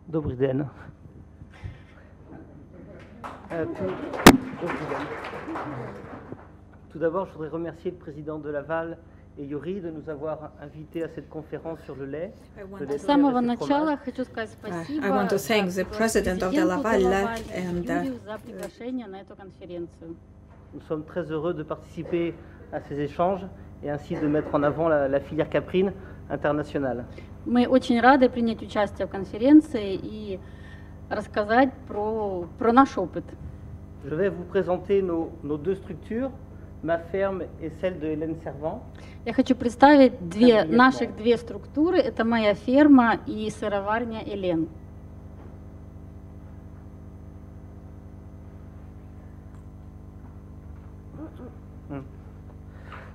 Добрий день. Tout d'abord, je voudrais remercier le président de Laval et Yuri de nous avoir invités à cette conférence sur le lait. С самого начала хочу сказать спасибо I want to thank the president of the Laval and Юрию за приглашение на эту конференцию. Nous sommes très heureux de participer à ces échanges et ainsi de mettre en avant la filière caprine internationale. Мы очень рады принять участие в конференции и рассказать про наш опыт. Je vais vous présenter nos deux structures, ma ferme et celle de Hélène Servan. Я хочу представить наших две структуры. Это моя ферма и сыроварня Элен.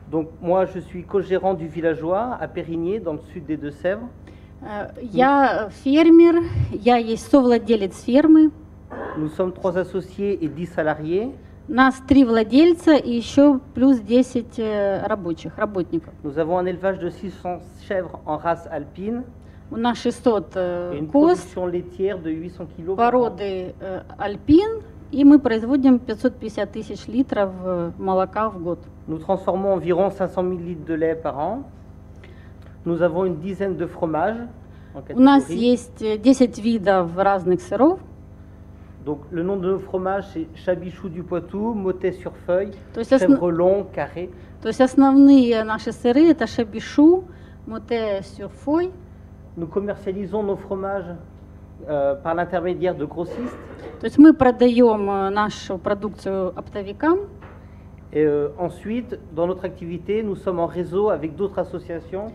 Donc moi, je suis co-gérant du Villageois à Périgné, dans le sud des Deux-Sèvres. Я фермер, я есть совладелец фермы. Nous sommes 3 associés et 10 salariés. Нас 3 владельца и еще плюс 10 работников. Nous avons un élevage de 600 chèvres en race alpine У нас 600 et une коз production laitière de 800 kg. породы альпин, и мы производим 550 тысяч литров молока в год. Nous transformons environ 500 000 litres de lait par an. Nous avons une dizaine de fromages en У нас catégorie. есть 10 видов разных сыров. Donc le nom de nos fromages, c'est Chabichou du Poitou, Motet sur feuille, То есть, Chèvre long, Carré. То есть основные наши сыры это шабишу, моте сюрфой. Nous commercialisons nos fromages par l'intermédiaire de grossistes. То есть мы продаем нашу продукцию оптовикам. Et ensuite, dans notre activité, nous sommes en réseau avec d'autres associations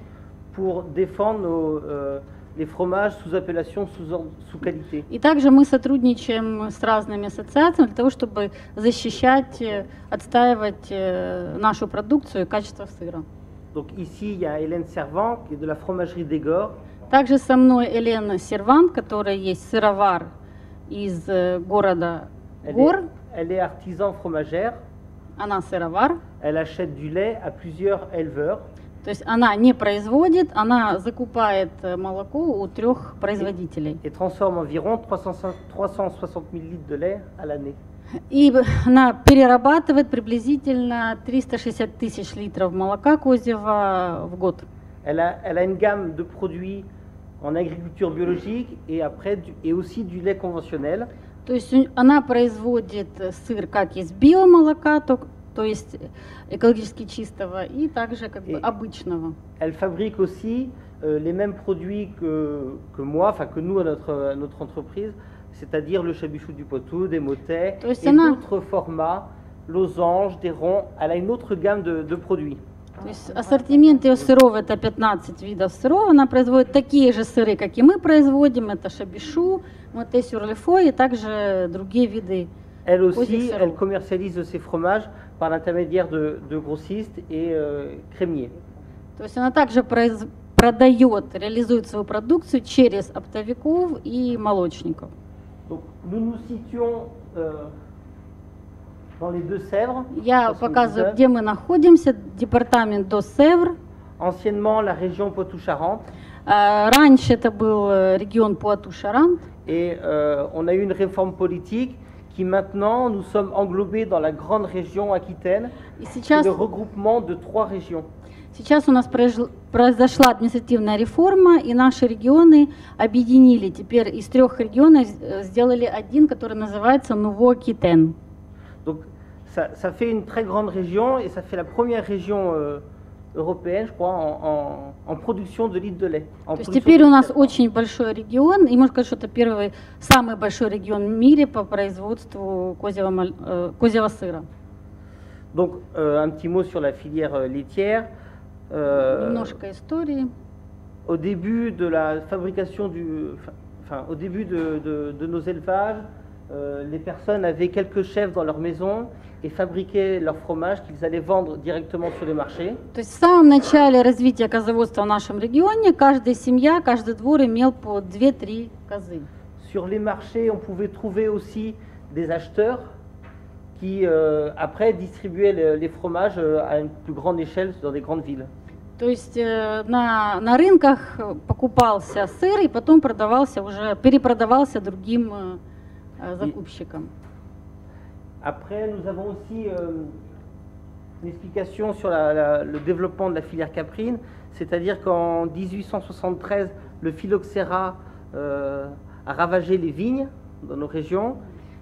pour défendre les fromages sous appellation, sous qualité. И также мы сотрудничаем с разными ассоциациями для того, чтобы защищать, отстаивать нашу продукцию и качество сыра. Donc ici, il y a Hélène Servan, qui est de la fromagerie d'Égor. Также со мной Елена Сервант, которая есть сыровар из города Гор. Elle est artisan fromagère. Она сыровар. Elle achète du lait à plusieurs éleveurs. То есть она не производит, она закупает молоко у 3 производителей. Et transforme environ 360 000 litres de lait à l'année. И она перерабатывает приблизительно 360 тысяч литров молока козьего в год. Elle a une gamme de produits en agriculture biologique et aussi du lait conventionnel. То есть она производит сыр как из биомолока, то есть экологически чистого, и также как бы обычного. Elle fabrique aussi les mêmes produits que moi, enfin que nous à notre entreprise, c'est-à-dire le chabichou du Poitou, des motets et d'autres formats, losanges, des ronds. Elle a une autre gamme de produits. То есть ассортимент ее сыров это 15 видов сыров. Она производит такие же сыры, как и мы производим. Это шабишу, моте сюрлефо и также другие виды. Elle aussi, elle commercialise ses fromages par l'intermédiaire de grossistes et crémiers. То есть она также продает, реализует свою продукцию через оптовиков и молочников. Donc, nous nous situons dans les Deux-Sèvres. Я показываю, где мы находимся. Департамент Deux-Sèvres. Anciennement, la région Poitou-Charentes. Раньше это был регион Пуату-Шарант. Et on a eu une réforme politique qui maintenant, nous sommes englobés dans la grande région Aquitaine, c'est le regroupement de 3 régions. Сейчас у нас произошла административная реформа, и наши регионы объединили. Теперь из 3 регионов сделали один, который называется Nouveau-Aquitaine. Donc ça fait une très grande région et ça fait la première région européenne, je crois, en production de litres de lait. То есть теперь у нас очень большой регион, и можно сказать, что это самый большой регион в мире по производству козьего сыра. Donc un petit mot sur la filière laitière. Немножко истории. Au début de la fabrication au début de nos élevages, les personnes avaient quelques chèvres dans leur maison et fabriquaient leur fromage qu'ils allaient vendre directement sur les marchés. То есть в самом начале развития козоводства в нашем регионе каждая семья, каждый двор имел по 2-3 козы. Sur les marchés, on pouvait trouver aussi des acheteurs qui après distribuaient les fromages à une plus grande échelle dans des grandes villes. То есть на рынках покупался сыр и потом продавался уже, перепродавался другим закупщикам. Après, nous avons aussi une explication sur le développement de la filière caprine, c'est-à-dire qu'en 1873, le phylloxéra a ravagé les vignes dans nos régions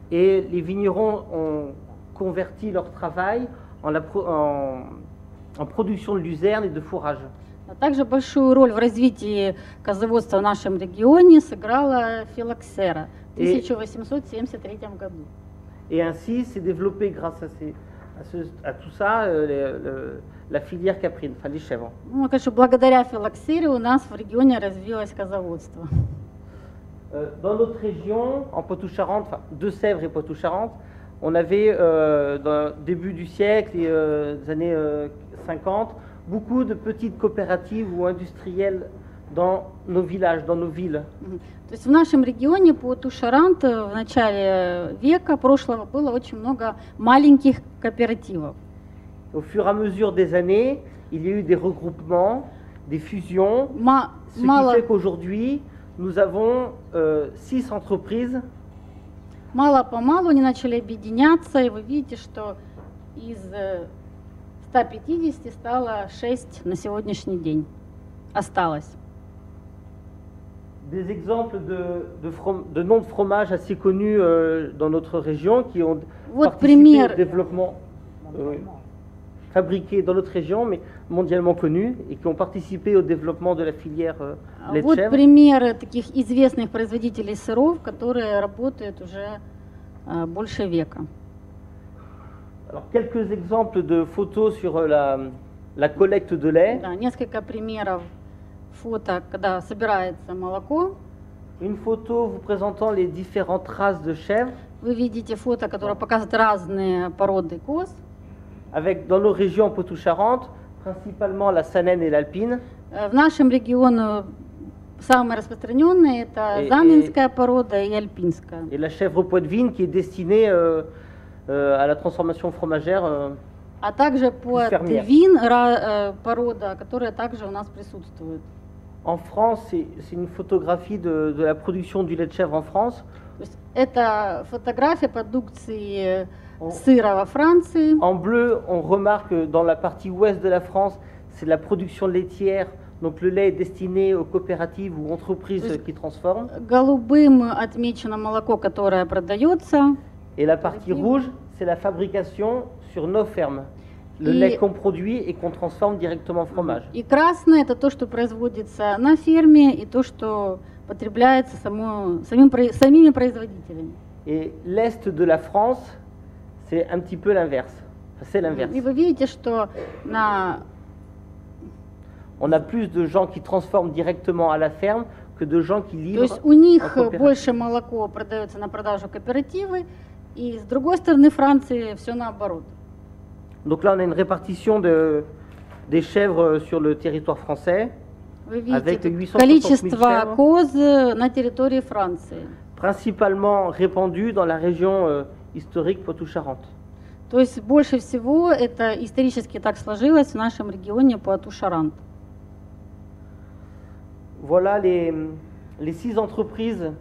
et les vignerons ont converti leur travail en production de luzerne et de fourrage. Также большую роль в развитии козоводства в нашем регионе сыграла филоксера в 1873 году. Et ainsi s'est développé grâce à tout ça la filière caprine, enfin les chèvres. Ну, конечно, благодаря филоксере у нас в регионе развилось козоводство. Dans notre région, en Poitou-Charentes, enfin Deux-Sèvres et Poitou-Charentes, on avait, dans le début du siècle et des années 50, beaucoup de petites coopératives ou industrielles dans nos villages, dans nos villes. То есть в нашем регионе Пойту-Шарант в начале века прошлого было очень много маленьких кооперативов. Au fur et à mesure des années, il y a eu des regroupements, des fusions, ce qui fait qu'aujourd'hui, nous avons 6 entreprises. Мало-помалу они начали объединяться, и вы видите, что из 150 стало 6 на сегодняшний день. Осталось. Des exemples de noms de fromages assez connus dans notre région qui ont participé au développement, fabriqués dans notre région, mais mondialement connus, et qui ont participé au développement de la filière lait de chèvre. Вот примеры таких известных производителей сыров, которые работают уже больше века. Alors, quelques exemples de photos sur la collecte de lait. Да, несколько примеров фото, когда собирается молоко. Une photo vous présentant les différentes races de chèvres. Вы видите фото, которое показывает разные породы коз. Avec dans nos régions Poitou-Charentes, principalement la Saanen et l'Alpine. В нашем регионе самые распространенные это занинская порода и альпинская. Et la chèvre poitevine qui est destinée à la transformation fromagère. А также поитвин, порода, которая также у нас присутствует. En France, c'est une photographie de la production du lait de chèvre en France. Это фотография продукции сыра во Франции. En bleu, on remarque dans la partie ouest de la France, c'est la production laitière. Donc le lait est destiné aux coopératives ou entreprises qui transforment. Голубым отмечено молоко, которое продается. Et la partie rouge, c'est la fabrication sur nos fermes. Le lait qu'on produit et qu'on transforme directement en fromage. И красное это то, что производится на ферме, и то, что потребляется самими производителями. Et l'est de la France, c'est un petit peu l'inverse. Enfin, c'est l'inverse. И вы видите, что on a plus de gens qui transforment directement à la ferme que de gens qui livrent. То есть у них больше молоко продается на продажу кооперативы, и с другой стороны Франции все наоборот. Donc là, on a une répartition des chèvres sur le territoire français. Вы видите количество коз на территории Франции. Principalement répandues dans la région historique Poitou-Charentes. То есть больше всего это исторически так сложилось в нашем регионе Пойту-Шарант. Voilà les 6 entreprises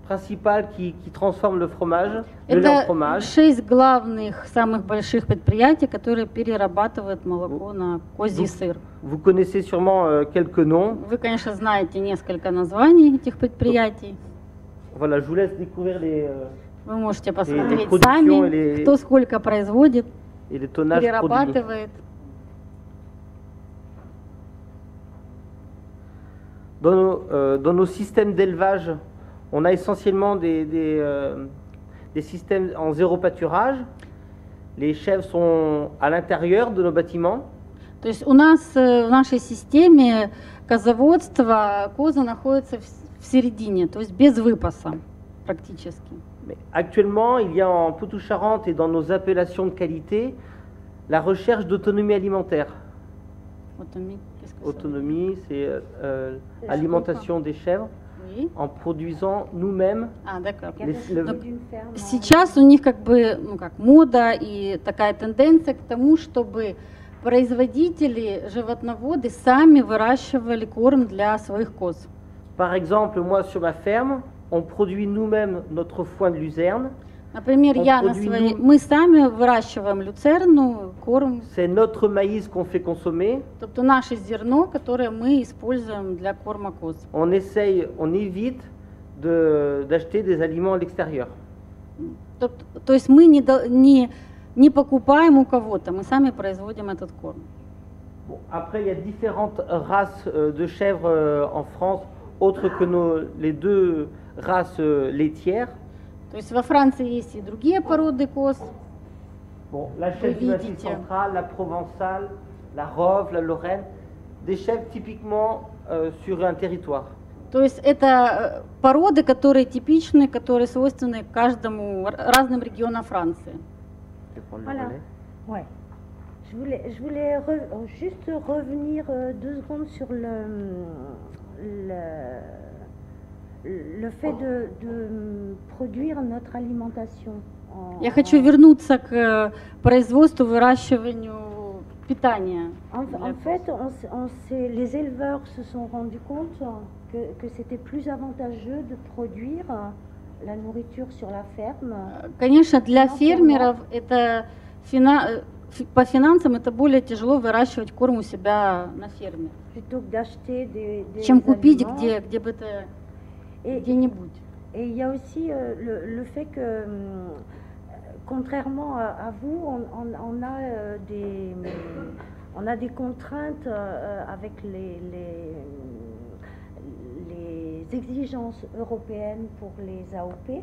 principales qui transforment le fromage, le lait en fromage. Это 6 главных, самых больших предприятий, которые перерабатывают молоко на козий сыр. Vous connaissez sûrement quelques noms. Вы, конечно, знаете несколько названий этих предприятий. Voilà, je vous laisse découvrir les. Вы можете посмотреть сами, кто сколько производит, перерабатывает. Dans nos systèmes d'élevage, on a essentiellement des systèmes en zéro pâturage. Les chèvres sont à l'intérieur de nos bâtiments. То есть у нас в нашей системе козоводства козы находятся в середине, то есть без выпаса практически. Mais actuellement, il y a en Poitou-Charentes et dans nos appellations de qualité la recherche d'autonomie alimentaire. Autonomie, c'est alimentation des chèvres en produisant nous-mêmes. Сейчас у них как бы мода и такая тенденция к тому, чтобы производители, животноводы сами выращивали корм для своих коз. Par exemple, moi sur ma ferme, on produit nous-mêmes notre foin de luzerne. Например, мы сами выращиваем люцерну, корм. C'est notre maïs qu'on fait consommer. Тобто наше зерно, которое мы используем для корма коз. On évite d'acheter des aliments à l'extérieur. То есть мы не покупаем у кого-то, мы сами производим этот корм. Bon, après, il y a différentes races de chèvres en France, autres que les deux races laitières. То есть во Франции есть и другие породы коз. Bon, la chèvre du Massif central, la provençale, la Rove, la Lorraine, des chèvres typiquement sur un territoire. То есть это породы, которые типичны, которые свойственны каждому разным регионам Франции. Voilà. Ouais. Je voulais juste revenir 2 secondes sur le fait de produire notre alimentation. Я хочу вернуться к производству, выращиванию питания. En fait, les éleveurs se sont rendus compte que c'était plus avantageux de produire la nourriture sur la ferme. Конечно, для фермеров это по финансам это более тяжело выращивать корм у себя на ферме, чем купить где-нибудь. Et il y a aussi le fait que, contrairement à vous, on a des contraintes avec les exigences européennes pour les AOP,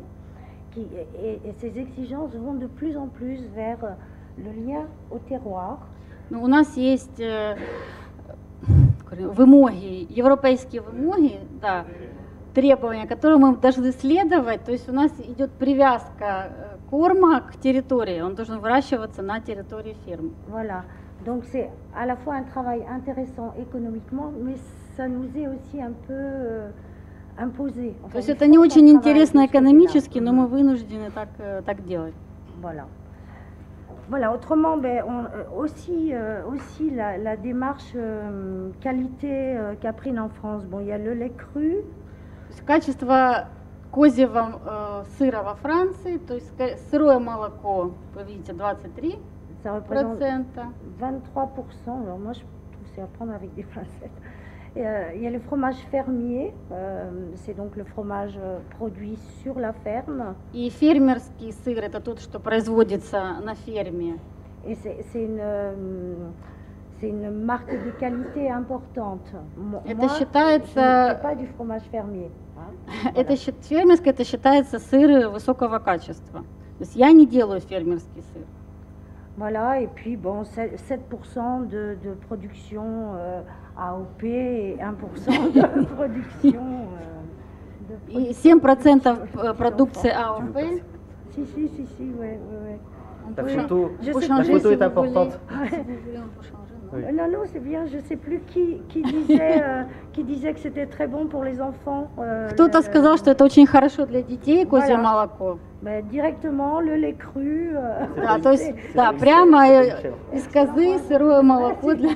et ces exigences vont de plus en plus vers le lien au terroir. У нас есть вымоги, европейские вымоги, да, требования, которые мы должны следовать. То есть у нас идет привязка корма к территории, он должен выращиваться на территории фермы. Voilà. Donc c'est à la fois un travail intéressant économiquement, mais ça nous est aussi un peu imposé. То есть это не очень интересно экономически, но мы вынуждены так делать. Voilà. Voilà, autrement, aussi la démarche qualité Caprine en France. Bon, il y a le lait cru. Качество козьего сыра во Франции, то есть сырое молоко, вы видите, 23%. Ça représente 23%. Alors moi, je trouve que c'est à prendre avec des pincettes. Il y a le fromage fermier, c'est donc le fromage produit sur la ferme. И фермерский сыр это тот, что производится на ферме. Et c'est une marque de qualité importante. Это считается... Je ne fais pas du fromage fermier. Это фермерский, это считается сыр высокого качества. То есть я не делаю фермерский сыр. Voilà, et puis bon, 7% de production AOP et 1% de production... И 7% продукции АОП. Si, ouais. La photo est importante. Non, c'est bien, je ne sais plus qui disait que c'était très bon pour les enfants. Кто-то сказал, что это очень хорошо для детей, козье молоко. Directement, le lait cru. Да, то есть, да, прямо из козы сырое молоко для...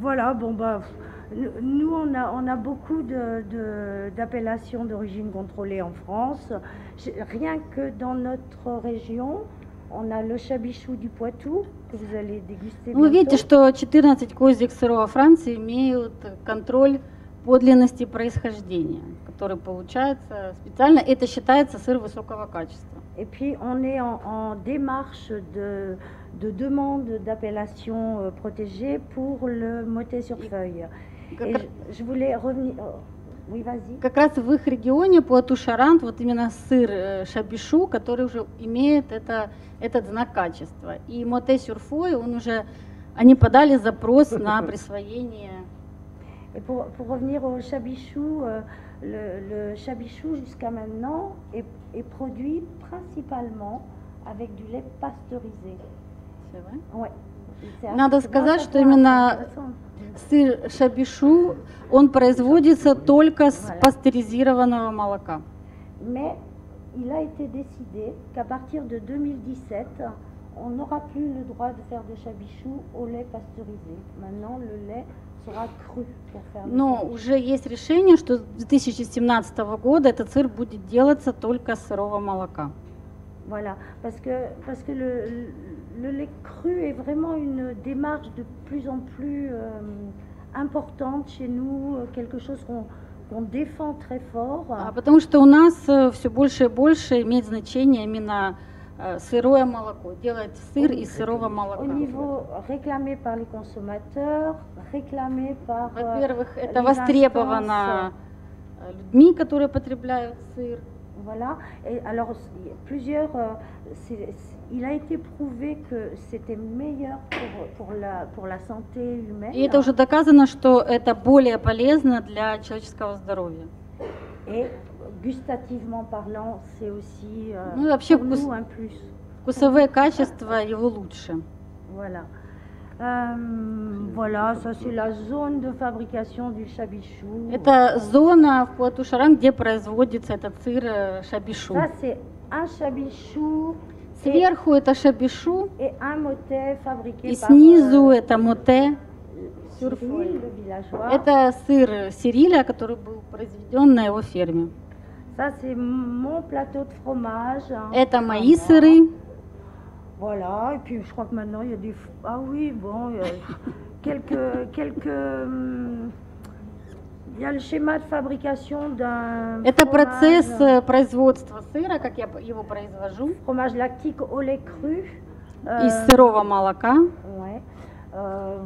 Voilà, bon bah... Nous, on a beaucoup d'appellations d'origine contrôlée en France. Rien que dans notre région, on a le chabichou du Poitou, que vous allez déguster bientôt. Вы видите, что 14 козьих сыров во Франции имеют контроль подлинности происхождения, который получается специально. Это считается сыр высокого качества. Et puis, on est en démarche de demande d'appellation protégée pour le motet sur feuille. Et je voulais revenir... Oui, vas-y. Как раз в их регионе, Пуату-Шарант, вот именно сыр шабишу, который уже имеет этот знак качества. И моте-сюрфой, они подали запрос на присвоение. Et pour revenir au chabichou, le chabichou jusqu'à maintenant est produit principalement avec du lait pasteurisé. C'est vrai? Ouais. Надо сказать, что именно сыр шабишу, он производится только с пастеризированного молока. Mais il a été décidé qu'à partir de 2017, on n'aura plus le droit de faire de chabichou au lait pasteurisé. Maintenant, le lait sera cru pour faire. Но уже есть решение, что с 2017 года этот сыр будет делаться только с сырого молока. Voilà, parce que le lait cru est vraiment une démarche de plus en plus importante chez nous, quelque chose qu'on défend très fort. Потому что у нас все больше и больше имеет значение именно сырое молоко, делать сыр из сырого молока. Au niveau réclamé par les consommateurs, réclamé par Во-первых, это востребовано людьми, которые потребляют сыр. Voilà. Et alors, il a été prouvé que c'était meilleur pour la santé humaine. И это уже доказано, что это более полезно для человеческого здоровья. Et gustativement parlant, c'est aussi Ну, вообще, pour nous un plus. Вкусовые качества его лучше. Voilà. Voilà, ça c'est la zone de fabrication du chabichou. Это зона в Пуату-Шаран, где производится этот сыр шабишу. Ça c'est un chabichou. Сверху это шабишу, Et un motet fabriqué и par снизу это моте. Cyril, le villageois. Это сыр Сириля, который был произведен на его ферме. Ça c'est mon plateau de fromage. Это мои сыры. Voilà, et puis je crois que maintenant il y a des... Ah oui, bon, il y a quelques... Il y a le schéma de fabrication d'un Это процесс производства сыра, как я его произвожу. Fromage lactique au lait cru. Из сырого молока. Ouais.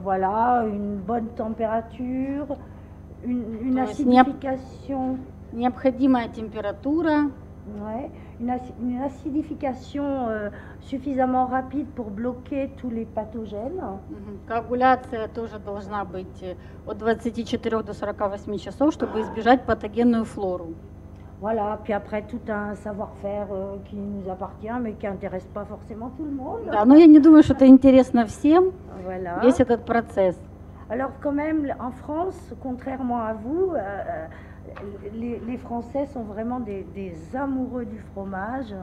Voilà, une bonne température, une acidification. Необходимая температура. Ouais, une acidification suffisamment rapide pour bloquer tous les pathogènes. Коагуляция тоже должна быть от 24 до 48 часов, чтобы избежать патогенную флору. Voilà, puis après tout un savoir-faire qui nous appartient, mais qui n'intéresse pas forcément tout le monde. Да, но я не думаю, что это интересно всем, Voilà. весь этот процесс. Alors quand même, en France, contrairement à vous, les Français sont vraiment des amoureux du fromage.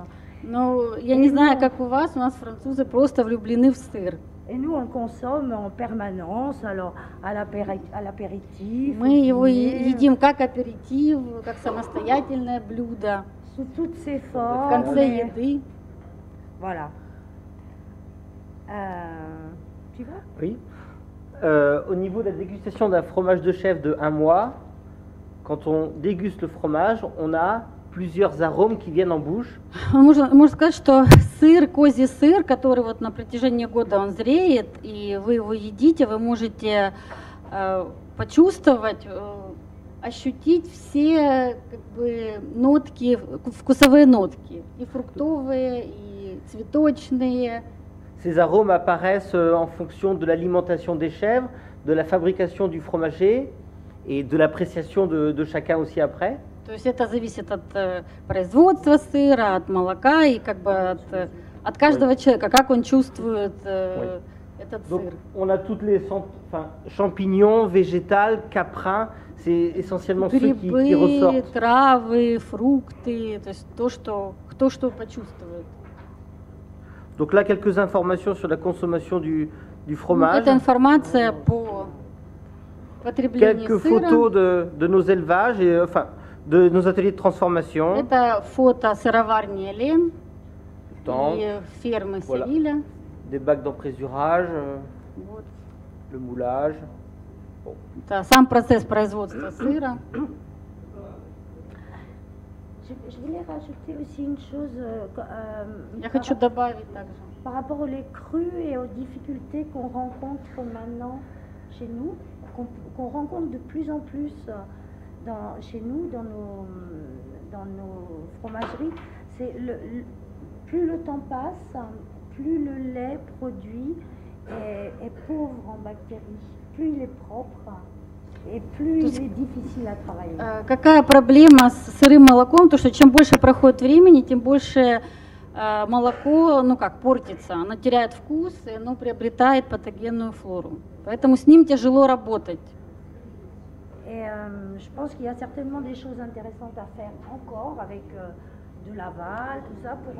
Ну, я не знаю, как у вас нас французы просто влюблены в сыр. Et nous, on le consomme en permanence, alors à l'apéritif. Мы его едим как аперитив, как самостоятельное блюдо. Sous toutes ses В formes. конце еды. Voilà. Tu vois? Oui. Au niveau de la dégustation d'un fromage de chèvre de 1 mois, quand on déguste le fromage, on a plusieurs arômes qui viennent en bouche. Можно сказать, что сыр, козий сыр, который вот на протяжении года он зреет, и вы его едите, вы можете почувствовать, ощутить все как бы нотки, вкусовые нотки, и фруктовые, и цветочные. Ces arômes apparaissent en fonction de l'alimentation des chèvres, de la fabrication du fromager et de l'appréciation de chacun aussi après. То есть это зависит от производства сыра, от молока и как бы от каждого человека, как он чувствует этот Donc, сыр. on a toutes les champignons, végétales, caprins, c'est essentiellement ceux qui Грибы, ressortent. травы, фрукты, то есть кто что почувствует. Donc là, quelques informations sur la consommation du fromage. Это информация по потреблению Quelques сыра. photos de nos élevages, et, de nos ateliers de transformation. Это фото сыроварни Элен Dans и фермы Voilà. Севиля. des bacs d'emprésurage, Вот. le moulage. Это сам процесс производства сыра. Je voulais rajouter aussi une chose Я хочу добавить также. par rapport au lait cru et aux difficultés qu'on rencontre maintenant chez nous, qu'on rencontre de plus en plus chez nous, dans nos fromageries. C'est plus le temps passe, plus le lait produit est pauvre en bactéries, plus il est propre. И plus il est difficile à travailler. Какая проблема с сырым молоком? То, что чем больше проходит времени, тем больше молоко, ну как, портится. Оно теряет вкус, и оно приобретает патогенную флору. Поэтому с ним тяжело работать. Et je pense qu'il y a certainement des choses intéressantes à faire encore avec de Laval, tout ça, pour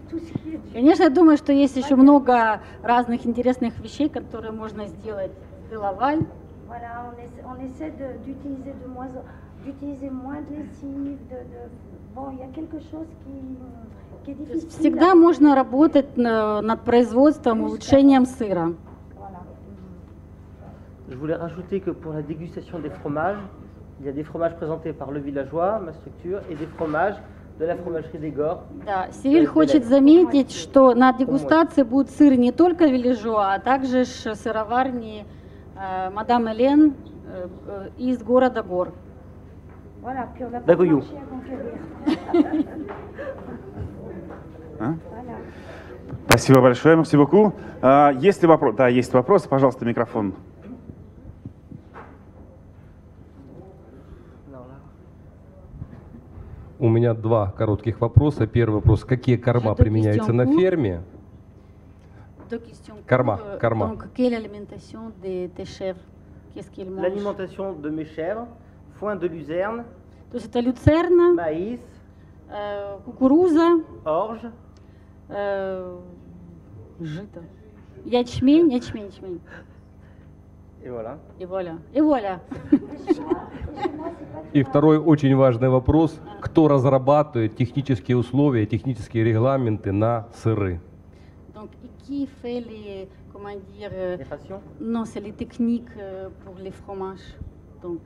tout ce qui est... Конечно, я думаю, что есть еще много разных интересных вещей, которые можно сделать в Делаваль. Voilà, on essaie d'utiliser moins de lessive, bon, il y a quelque chose qui est difficile. Всегда можно работать над производством, улучшением сыра. Voilà. Je voulais rajouter que pour la dégustation des fromages, il y a des fromages présentés par le villageois, ma structure, et des fromages de la fromagerie des Gors. Да, Сириль хочет заметить, что на дегустации будет сыр не только виллажуа, а также сыроварни Мадам Элен из города Гор. Voilà, puis on n'a pas de marché à conquérir. Voilà. Спасибо большое, merci beaucoup. Есть ли вопрос? Да, есть вопрос. Пожалуйста, микрофон. У меня два коротких вопроса. Первый вопрос. Какие корма применяются на ферме? Корма. Donc, quelle alimentation de tes chèvres? Qu'est-ce qu'ils mangent? L'alimentation de mes chèvres, foin de luzerne, То есть это люцерна, maïs, кукуруза, orge, жито, ячмень. et voilà. И вуаля. И второй очень важный вопрос. Кто разрабатывает технические условия, технические регламенты на сыры? Donc, qui fait les, comment dire, Les rations. non, c'est les techniques pour les fromages. Donc,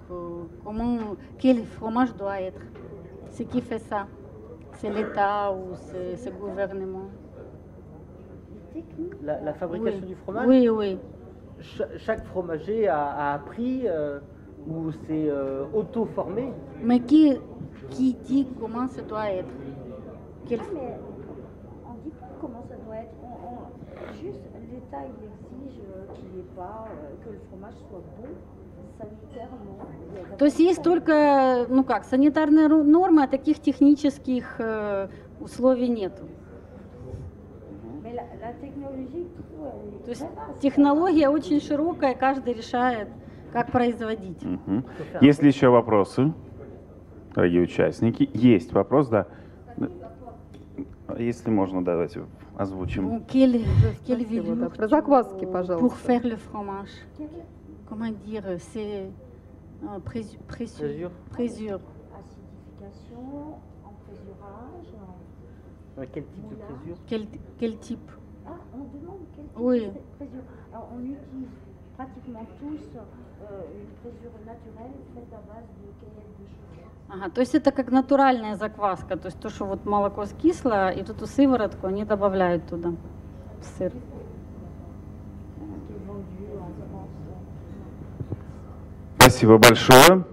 quel fromage doit être? C'est qui fait ça? C'est l'État ou c'est le gouvernement? La fabrication du fromage. Oui. Chaque fromager a appris ou s'est auto-formé. Mais qui dit comment ça doit être? Mais on ne dit pas comment ça doit être. Juste, l'État il exige qu'il n'y ait pas, que le fromage soit bon, санитарно. То есть есть только, санитарные нормы, а таких технических условий нет. То есть технология очень широкая, каждый решает, как производить. Есть ли еще вопросы, дорогие участники? Есть вопрос, да. Если можно, давайте озвучим. Про закваски, пожалуйста. Pour faire le fromage. Comment dire, c'est présure. Acidification, emprésurage. Quel type de présure? Quel type? Ah, on demande quel type Oui. de présure. Alors, on utilise pratiquement tous une présure naturelle faite à base de caillettes de cheveux. Ага, то есть это как натуральная закваска, то есть то, что вот молоко скисло, и тут сыворотку они добавляют туда, в сыр. Спасибо большое.